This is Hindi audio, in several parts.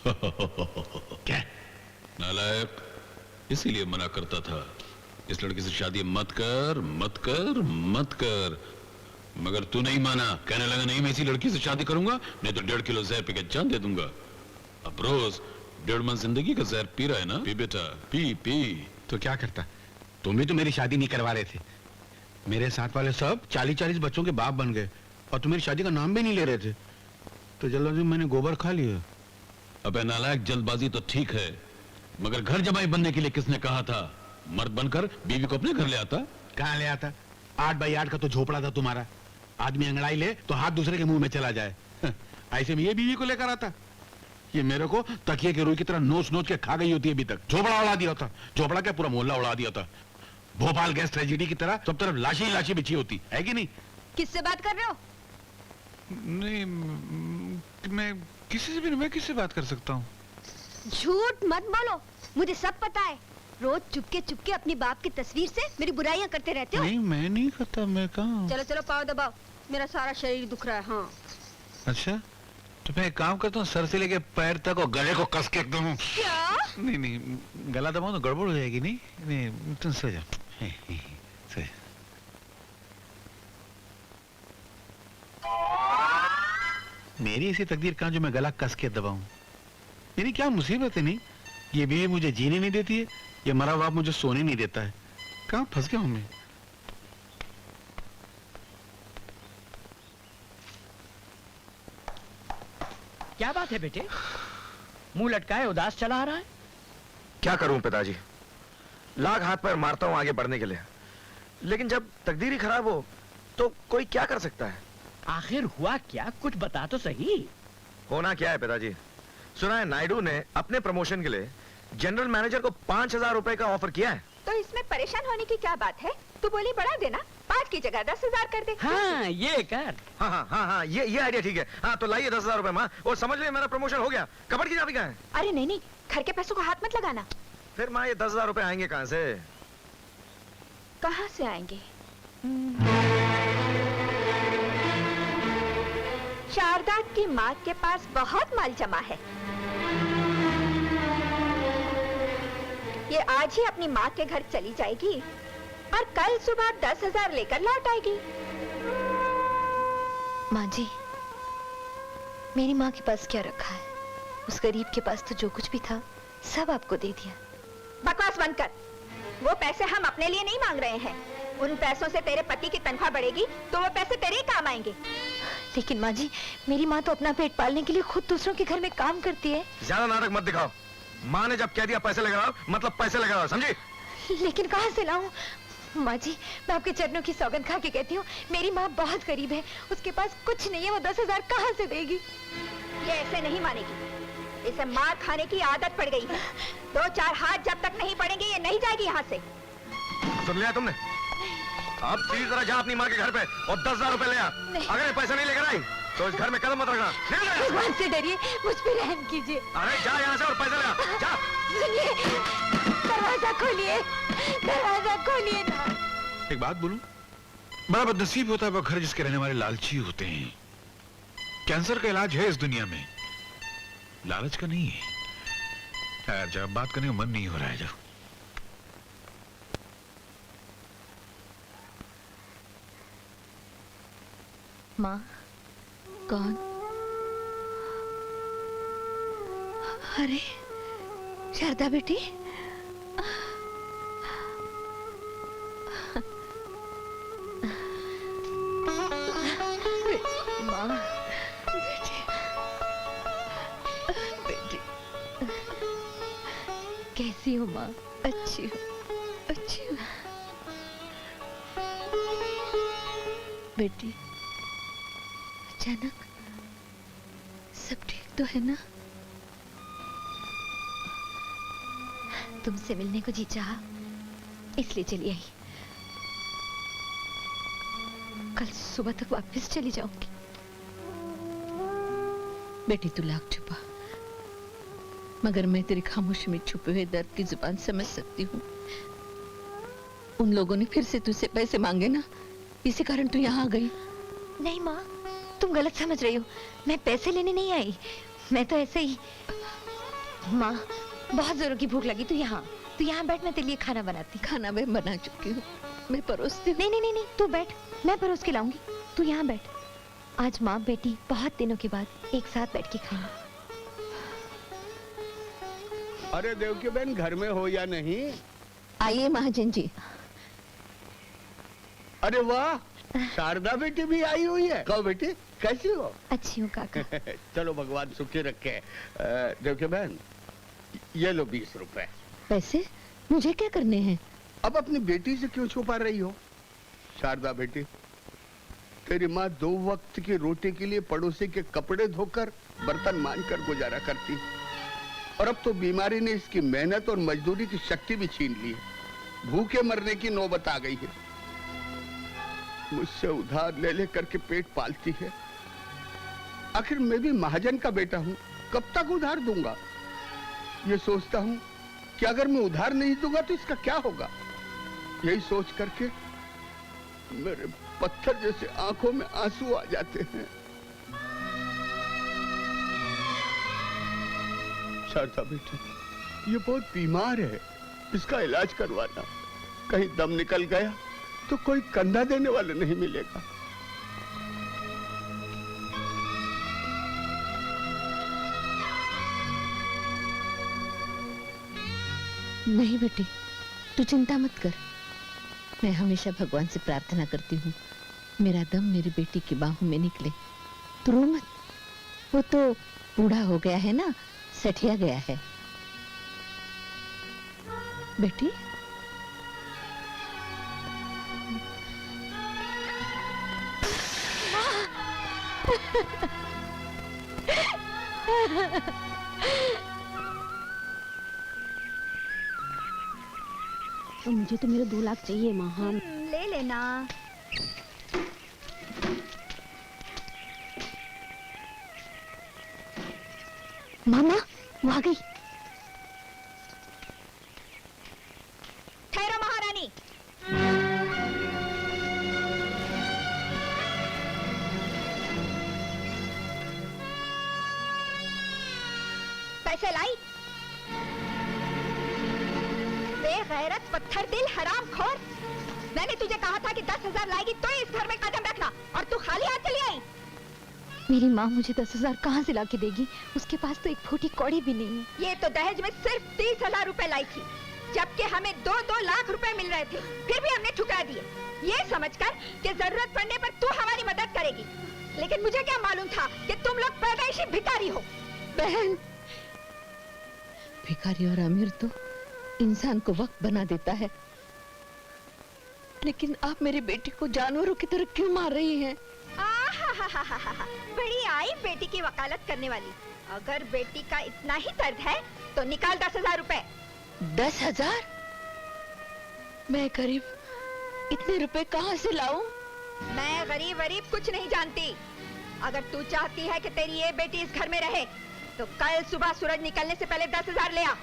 क्या नालायक, इसीलिए मना करता था इस लड़की से शादी मत कर मत कर मत कर, मगर तू नहीं माना। कहने लगा नहीं मैं इसी लड़की से शादी करूंगा, नहीं तो 1.5 किलो जहर पी के जान दे दूंगा। अब रोज 1.5 मन जिंदगी का जहर पी रहा है ना। पी बेटा पी पी। तो क्या करता, तुम भी तो मेरी शादी नहीं करवा रहे थे। मेरे साथ वाले सब 40-40 बच्चों के बाप बन गए और तुम मेरी शादी का नाम भी नहीं ले रहे थे, तो जल्दबाजी मैंने गोबर खा लिया। अबे नालायक, जल्दबाजी तो ठीक है, मगर घर जमाई बनने के लिए किसने कहा था? मर्द बनकर बीवी को अपने घर ले आता। कहाँ ले आता? 8x8 का तो झोपड़ा था तुम्हारा। आदमी अंगड़ाई ले तो हाथ दूसरे के मुंह में चला जाए। ऐसे में ये बीवी को लेकर आता। ये मेरे को तकिए के रुई की तरह नोच नोच के खा गई होती है अभी तक। झोपड़ा उड़ा दिया था, झोपड़ा क्या पूरा मोहल्ला उड़ा दिया था। भोपाल गैस ट्रेजेडी की तरह सब तरफ लाशी लाशी बिछी होती है कि नहीं? किससे बात कर रहे हो? नहीं, मैं किसी से भी नहीं। मैं किससे बात कर सकता हूँ? झूठ मत बोलो, मुझे सब पता है। रोज चुपके अपनी बाप की तस्वीर से मेरी बुराइयां करते रहते हो। नहीं, मैं नहीं करता। मैं कहाँ? चलो चलो पाँव दबाओ, मेरा सारा शरीर दुख रहा है। हाँ अच्छा, तो मैं एक काम करता हूँ, सर से लेके पैर तक और गले को कस के एकदम। क्या? नहीं नहीं, गला दबाओ तो गड़बड़ हो जाएगी। नहीं नहीं, तुम सो जाओ। सो जाओ। मेरी ऐसी तकदीर कहाँ जो मैं गला कस के दबाऊं? मेरी क्या मुसीबत है? नहीं, ये बीवी मुझे जीने नहीं देती है, ये मरा बाप मुझे सोने नहीं देता है। कहाँ फंस गया हूं मैं? क्या बात है बेटे, मुंह लटकाए उदास चला आ रहा है? क्या करूं पिताजी, लाख हाथ पैर मारता हूं आगे बढ़ने के लिए, लेकिन जब तकदीर ही खराब हो तो कोई क्या कर सकता है? आखिर हुआ क्या, कुछ बता तो सही। होना क्या है पिताजी, सुना है नायडू ने अपने प्रमोशन के लिए जनरल मैनेजर को 5,000 रुपए का ऑफर किया है। तो इसमें परेशान होने की क्या बात है? तू बोली बढ़ा देना, 5 की जगह 10,000 कर दे। हाँ ये कर। हाँ, ये आइडिया ठीक है। हाँ तो लाइए 10,000 रुपए माँ, और समझ ले मेरा प्रमोशन हो गया। कपड़ की चाबी कहाँ है? अरे नहीं, घर के पैसों को हाथ मत लगाना। फिर माँ ये 10,000 रुपए आएंगे कहाँ से? कहाँ से आएंगे? शारदा की माँ के पास बहुत माल जमा है। ये आज ही अपनी माँ के घर चली जाएगी और कल सुबह 10,000 लेकर लौट आएगी। माँ जी, मेरी माँ के पास क्या रखा है? उस गरीब के पास तो जो कुछ भी था सब आपको दे दिया। बकवास बंद कर। वो पैसे हम अपने लिए नहीं मांग रहे हैं। उन पैसों से तेरे पति की तनख्वाह बढ़ेगी तो वो पैसे तेरे ही काम आएंगे। लेकिन माँ जी, मेरी माँ तो अपना पेट पालने के लिए खुद दूसरों के घर में काम करती है। ज्यादा नाटक मत दिखाओ। माँ ने जब कह दिया पैसे लगाओ, मतलब पैसे लगाओ, समझी? लेकिन कहाँ से लाऊं? माँ जी, मैं आपके चरणों की सौगंध खा के कहती हूँ, मेरी माँ बहुत गरीब है, उसके पास कुछ नहीं है, वो 10,000 कहाँ से देगी? ये ऐसे नहीं मानेगी, इसे मार खाने की आदत पड़ गई है। 2-4 हाथ जब तक नहीं पड़ेंगे ये नहीं जाएगी यहाँ से। सुन लिया तुमने? अब सीधी तरह जा अपनी माँ के घर पे और 10,000 रुपए ले आ। अगर ये पैसे नहीं लेकर आई तो इस घर में कदम मत रखना। भगवान से डरिए, मुझ पे रहम कीजिए। अरे जा यहाँ से और पैसे ले आ, जा। सुनिए, दरवाजा खोलिए, दरवाजा खोलिए ना। एक बात बोलूं, बड़ा बदनसीब होता है वो घर जिसके रहने वाले लालची होते हैं। कैंसर का इलाज है इस दुनिया में, लालच का नहीं है। यार जब बात करने का मन नहीं हो रहा है। जब माँ, कौन? अरे शारदा बेटी, माँ बेटी, बेटी कैसी हो माँ? अच्छी हो, अच्छी हो बेटी। अचानक सब ठीक तो है ना? तुमसे मिलने को जी चाहा, इसलिए चली आई। कल सुबह तक वापस चली जाऊंगी। बेटी तू लाख छुपा, मगर मैं तेरी खामोशी में छुपे हुए दर्द की जुबान समझ सकती हूँ। उन लोगों ने फिर से तुझसे पैसे मांगे ना, इसी कारण तू यहाँ आ गई। नहीं माँ, तुम गलत समझ रही हो। मैं पैसे लेने नहीं आई, मैं तो ऐसे ही। माँ बहुत जोरों की भूख लगी, तू यहाँ बैठ, मैं तेरे लिए खाना बनाती। खाना मैं बना चुकी हूँ, मैं परोसती हूँ। नहीं, तू बैठ, मैं परोस के लाऊंगी, तू यहाँ बैठ। आज माँ बेटी बहुत दिनों के बाद एक साथ बैठ के खाएंगे। अरे देवकी बहन घर में हो या नहीं? आइए महाजन जी। अरे वाह, शारदा बेटी भी आई हुई है। कहो बेटी कैसी हो? अच्छी हूँ काका। चलो भगवान सुखी रखे। देवकी बहन ये लो 20 रुपए। पैसे मुझे क्या करने हैं? अब अपनी बेटी से क्यों छुपा रही हो? शारदा बेटी, तेरी माँ 2 वक्त की रोटी के लिए पड़ोसी के कपड़े धोकर बर्तन मांजकर गुजारा करती, और अब तो बीमारी ने इसकी मेहनत और मजदूरी की शक्ति भी छीन ली है। भूखे मरने की नौबत आ गई है। मुझसे उधार ले ले करके पेट पालती है। आखिर मैं भी महाजन का बेटा हूँ, कब तक उधार दूंगा? ये सोचता हूँ कि अगर मैं उधार नहीं दूंगा तो इसका क्या होगा। यही सोच करके मेरे पत्थर जैसे आंखों में आंसू आ जाते हैं। शारदा बेटी, ये बहुत बीमार है, इसका इलाज करवाना। कहीं दम निकल गया तो कोई कंधा देने वाला नहीं मिलेगा। नहीं बेटी, तू चिंता मत कर। मैं हमेशा भगवान से प्रार्थना करती हूँ मेरा दम मेरी बेटी की बाहों में निकले। तू रो मत, वो तो बूढ़ा हो गया है ना, सठिया गया है। बेटी तो मुझे तो मेरे 2 लाख चाहिए माँ। हाँ ले लेना। मामा वो आ गई। ठहरो महारानी। पैसे लाई? बेगैरत, पत्थर दिल, हराम खोर। मैंने तुझे कहा था कि 10,000 लाएगी तो इस घर में कदम रखना, और तू खाली हाथ चली आई। मेरी माँ मुझे 10,000 कहाँ से लाके देगी? उसके पास तो एक फूटी कौड़ी भी नहीं है। ये तो दहेज में सिर्फ 30,000 रुपए लाई थी, जबकि हमें 2-2 लाख रुपए मिल रहे थे, फिर भी हमने ठुकरा दिए, ये समझकर कि जरूरत पड़ने पर तू हमारी मदद करेगी। लेकिन मुझे क्या मालूम था कि तुम लोग पैदाइशी भिखारी हो। बहन, भिखारी और अमीर तो इंसान को वक्त बना देता है, लेकिन आप मेरी बेटी को जानवरों की तरह क्यों मार रही हैं? आहाहाहाहा, बड़ी आई बेटी की वकालत करने वाली। अगर बेटी का इतना ही दर्द है तो निकाल 10,000 रुपए। 10,000? मैं गरीब इतने रुपए कहाँ से लाऊं? मैं गरीब वरीब कुछ नहीं जानती। अगर तू चाहती है कि तेरी ये बेटी इस घर में रहे तो कल सुबह सूरज निकलने से पहले 10,000 ले आ,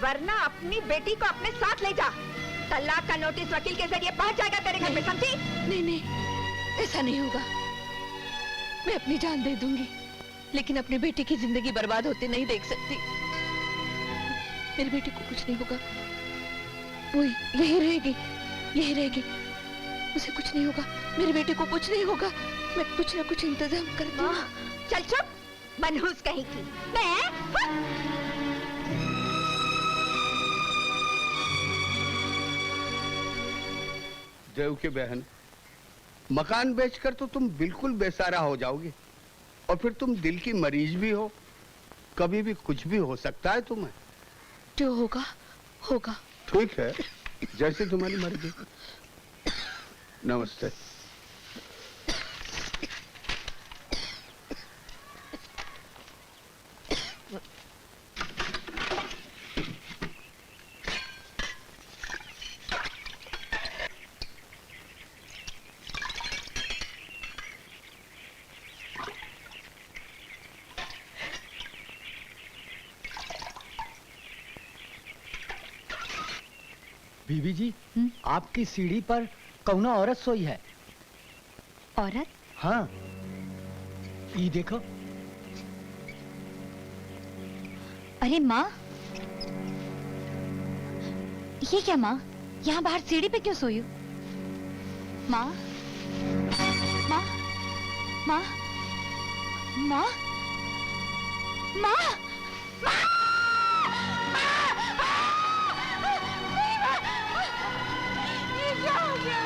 वरना अपनी बेटी को अपने साथ ले जा। तलाक का नोटिस वकील के जरिए पहुंच जाएगा तेरे घर में, समझी? नहीं, ऐसा नहीं होगा। मैं अपनी जान दे दूंगी, लेकिन अपनी बेटी की जिंदगी बर्बाद होते नहीं देख सकती। मेरी बेटी को कुछ नहीं होगा, वो यही रहेगी। उसे कुछ नहीं होगा, मेरी बेटी को कुछ नहीं होगा। मैं कुछ ना कुछ इंतजाम करती हूँ। चल चुप, मनहूस कहीं की। देवकी बहन, मकान बेचकर तो तुम बिल्कुल बेसहारा हो जाओगी, और फिर तुम दिल की मरीज भी हो। कभी भी कुछ भी हो सकता है तुम्हें। जो होगा। ठीक है, जैसे तुम्हारी मर्जी। नमस्ते। बीबी जी, आपकी सीढ़ी पर कौनो औरत सोई है। औरत? हाँ, ये देखो। अरे माँ, ये क्या माँ, यहाँ बाहर सीढ़ी पे क्यों सोई हो? माँ, माँ, माँ, माँ, माँ, माँ, ये क्या हो गया?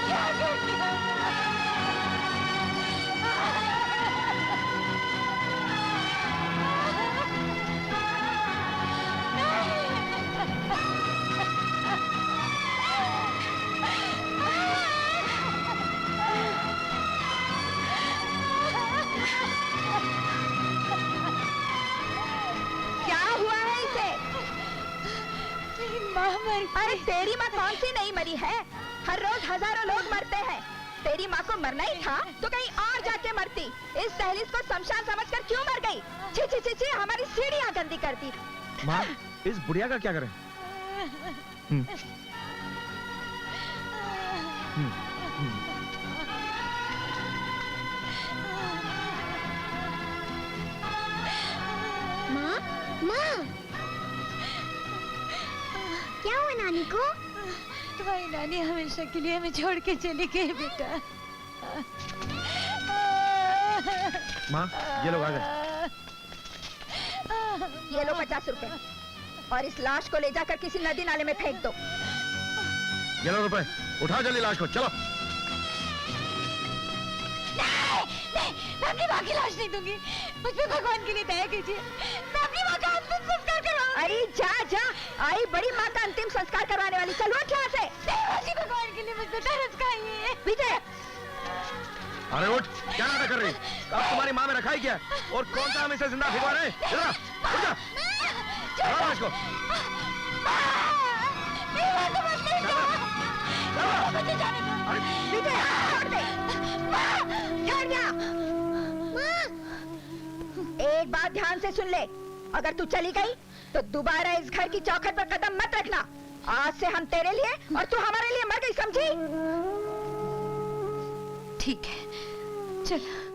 क्या कर दिया? क्या हुआ है इसे? माँ मर अरे तेरी माँ कौन सी नहीं मरी है? हर रोज हजारों लोग मरते हैं। तेरी माँ को मरना ही था तो कहीं और जाके मरती। इस दहलीज को शमशान समझकर क्यों मर गई? छी छी छी छी, हमारी सीढ़ियाँ गंदी कर दी। माँ, इस बुढ़िया का क्या करें? माँ, माँ, क्या हुआ नानी को? तुम्हारी नानी हमेशा के लिए हमें छोड़ के चली गई बेटा। माँ, ये लोग आ गए। ये लो 50 रुपए और इस लाश को ले जाकर किसी नदी नाले में फेंक दो। ये लो रुपए, उठाओ जल्दी लाश को, चलो। नहीं, मैं अपनी माँ की लाश नहीं दूंगी। मुझ पे भगवान के लिए दया कीजिए। मैं अपनी माँ का अंतिम संस्कार करवाऊंगी। अरे जा जा, आई बड़ी माँ का अंतिम संस्कार करवाने वाली। चलो उठ यहाँ से। देवाजी भगवान के लिए मुझ पे तरस खाइए। विजय, अरे उठ, क्या नाटक कर रही? अब तुम्हारी माँ में रखा ही क्या? और कौन सा हम इसे जिंदा भिगवा रहे हैं? इधर आ, उठ जा। चलो लाश को। मेरी माँ को मत ले जाओ। मुझे जाने दो। विजय छोड़ दे। छोड़ जा। एक बात ध्यान से सुन ले, अगर तू चली गई तो दोबारा इस घर की चौखट पर कदम मत रखना। आज से हम तेरे लिए और तू हमारे लिए मर गई, समझी? ठीक है, चलो।